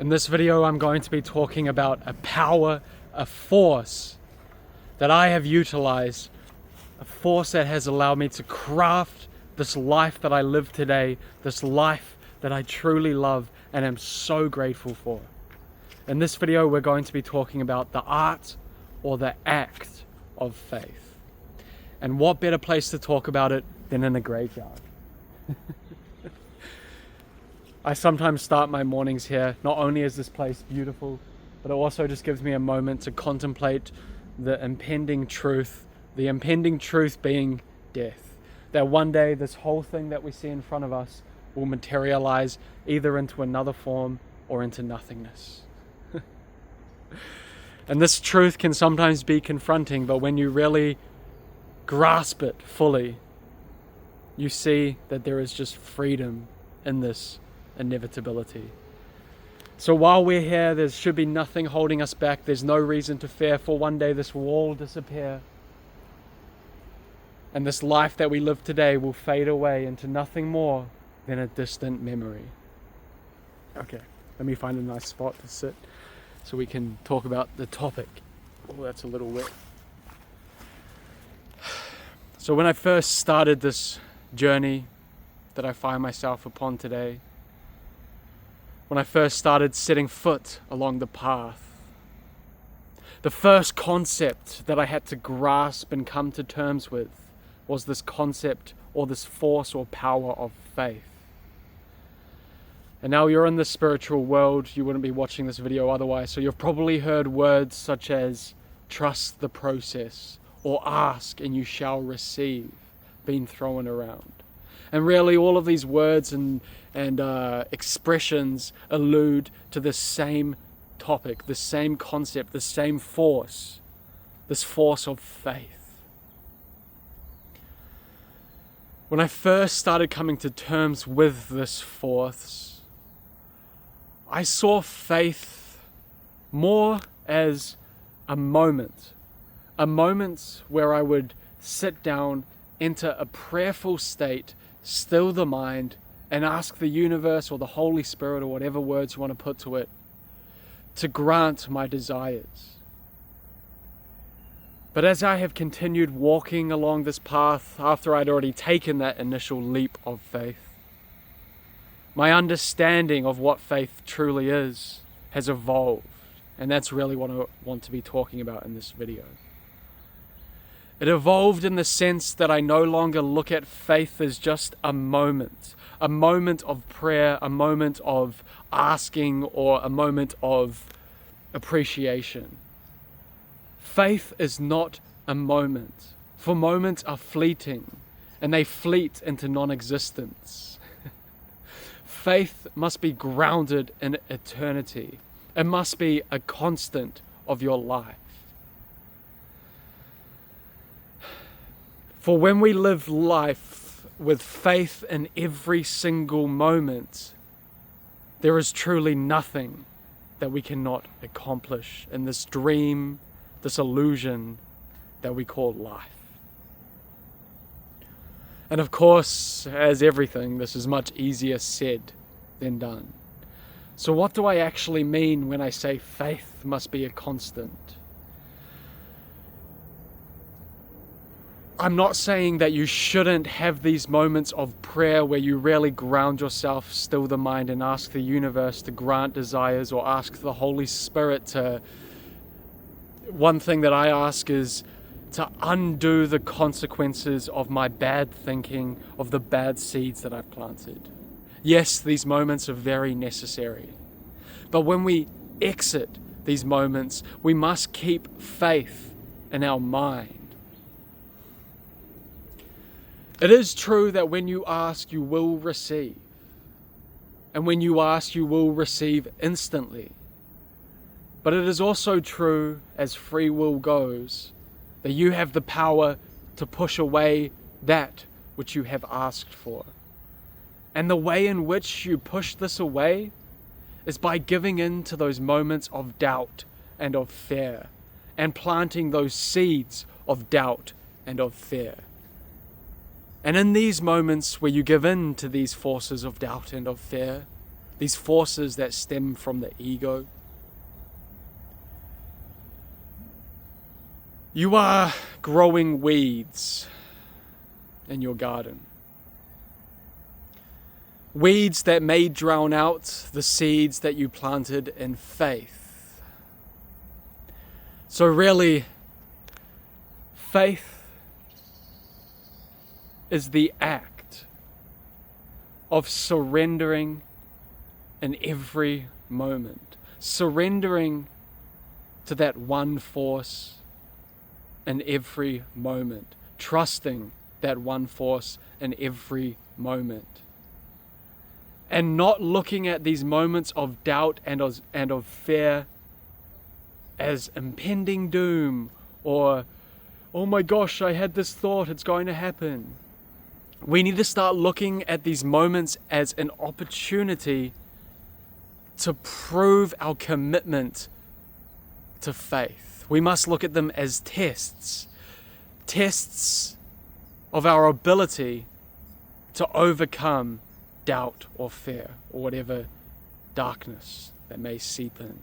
In this video, I'm going to be talking about a power, a force that I have utilized, a force that has allowed me to craft this life that I live today, this life that I truly love and am so grateful for. In this video, we're going to be talking about the art or the act of faith. And what better place to talk about it than in a graveyard? I sometimes start my mornings here. Not only is this place beautiful, but it also just gives me a moment to contemplate the impending truth being death. That one day this whole thing that we see in front of us will materialize either into another form or into nothingness. And this truth can sometimes be confronting, but when you really grasp it fully, you see that there is just freedom in this inevitability. So while we're here, there should be nothing holding us back. There's no reason to fear, for one day this will all disappear. And this life that we live today will fade away into nothing more than a distant memory. Okay, let me find a nice spot to sit so we can talk about the topic. Oh, that's a little wet. So when I first started this journey that I find myself upon today, when I first started setting foot along the path, the first concept that I had to grasp and come to terms with was this concept or this force or power of faith. And now you're in the spiritual world, you wouldn't be watching this video otherwise, so you've probably heard words such as trust the process or ask and you shall receive being thrown around. And really all of these words and expressions allude to the same topic, the same concept, the same force, this force of faith. When I first started coming to terms with this force, I saw faith more as a moment where I would sit down, enter a prayerful state, still the mind, and ask the universe or the Holy Spirit or whatever words you want to put to it to grant my desires. But as I have continued walking along this path after I'd already taken that initial leap of faith, my understanding of what faith truly is has evolved, and that's really what I want to be talking about in this video. It evolved in the sense that I no longer look at faith as just a moment of prayer, a moment of asking, or a moment of appreciation. Faith is not a moment, for moments are fleeting, and they fleet into non-existence. Faith must be grounded in eternity. It must be a constant of your life. For when we live life with faith in every single moment, there is truly nothing that we cannot accomplish in this dream, this illusion that we call life. And of course, as everything, this is much easier said than done. So what do I actually mean when I say faith must be a constant? I'm not saying that you shouldn't have these moments of prayer where you really ground yourself, still the mind, and ask the universe to grant desires, or ask the Holy Spirit to... One thing that I ask is to undo the consequences of my bad thinking, of the bad seeds that I've planted. Yes, these moments are very necessary. But when we exit these moments, we must keep faith in our mind. It is true that when you ask, you will receive. And when you ask, you will receive instantly. But it is also true, as free will goes, that you have the power to push away that which you have asked for. And the way in which you push this away is by giving in to those moments of doubt and of fear, and planting those seeds of doubt and of fear. And in these moments where you give in to these forces of doubt and of fear, these forces that stem from the ego. You are growing weeds in your garden. Weeds that may drown out the seeds that you planted in faith. So really, faith is the act of surrendering in every moment. Surrendering to that one force in every moment. Trusting that one force in every moment. And not looking at these moments of doubt and of fear as impending doom, or, oh my gosh, I had this thought, it's going to happen. We need to start looking at these moments as an opportunity to prove our commitment to faith. We must look at them as tests of our ability to overcome doubt or fear or whatever darkness that may seep in.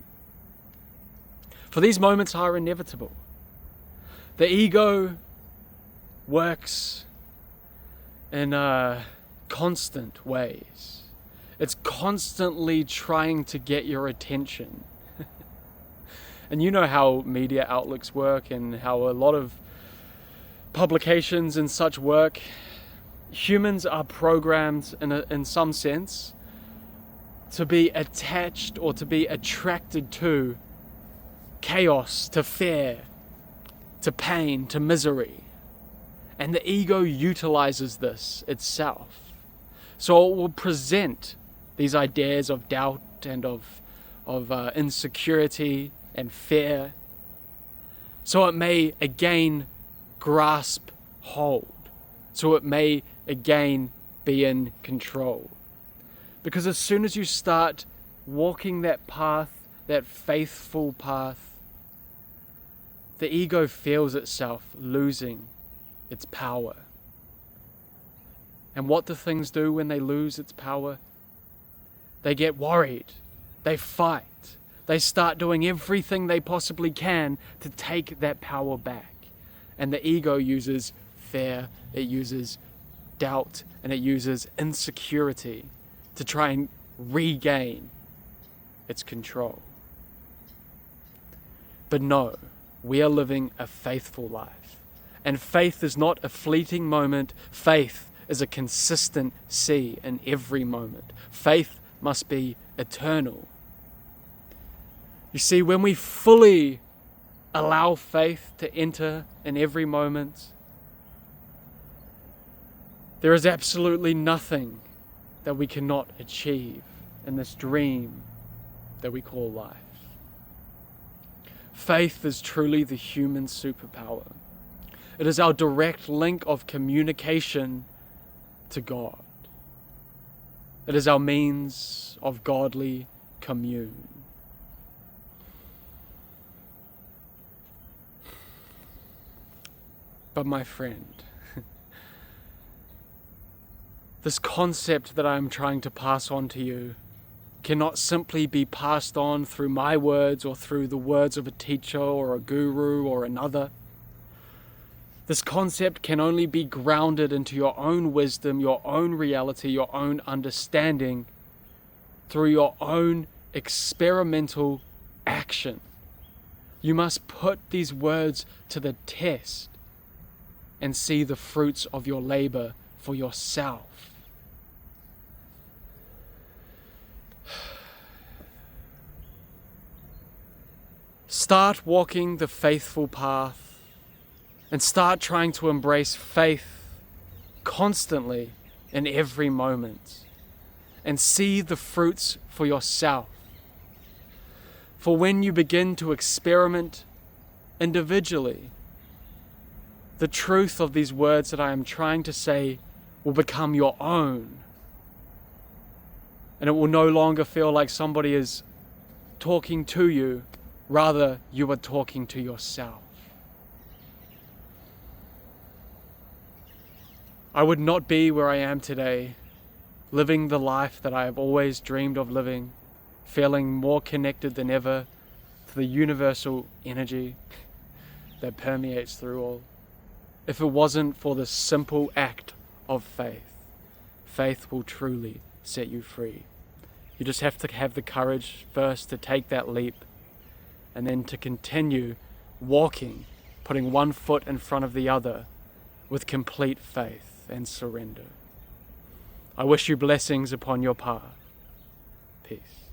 For these moments are inevitable. The ego works in constant ways. It's constantly trying to get your attention. And you know how media outlets work and how a lot of publications and such work. Humans are programmed in some sense to be attached or to be attracted to chaos, to fear, to pain, to misery. And the ego utilizes this itself. So it will present these ideas of doubt and of insecurity and fear, so it may again grasp hold, so it may again be in control. Because as soon as you start walking that path, that faithful path, the ego feels itself losing its power. And what do things do when they lose its power? They get worried, they fight, they start doing everything they possibly can to take that power back. And the ego uses fear, it uses doubt, and it uses insecurity to try and regain its control. But no, we are living a faithful life. And faith is not a fleeting moment. Faith is a consistent sea in every moment. Faith must be eternal. You see, when we fully allow faith to enter in every moment, there is absolutely nothing that we cannot achieve in this dream that we call life. Faith is truly the human superpower. It is our direct link of communication to God. It is our means of godly commune. But my friend, this concept that I am trying to pass on to you cannot simply be passed on through my words or through the words of a teacher or a guru or another. This concept can only be grounded into your own wisdom, your own reality, your own understanding through your own experimental action. You must put these words to the test and see the fruits of your labor for yourself. Start walking the faithful path and start trying to embrace faith constantly in every moment and see the fruits for yourself. For when you begin to experiment individually, the truth of these words that I am trying to say will become your own. And it will no longer feel like somebody is talking to you, rather you are talking to yourself. I would not be where I am today living the life that I have always dreamed of living, feeling more connected than ever to the universal energy that permeates through all. If it wasn't for the simple act of faith, faith will truly set you free. You just have to have the courage first to take that leap, and then to continue walking, putting one foot in front of the other with complete faith and surrender. I wish you blessings upon your path. Peace.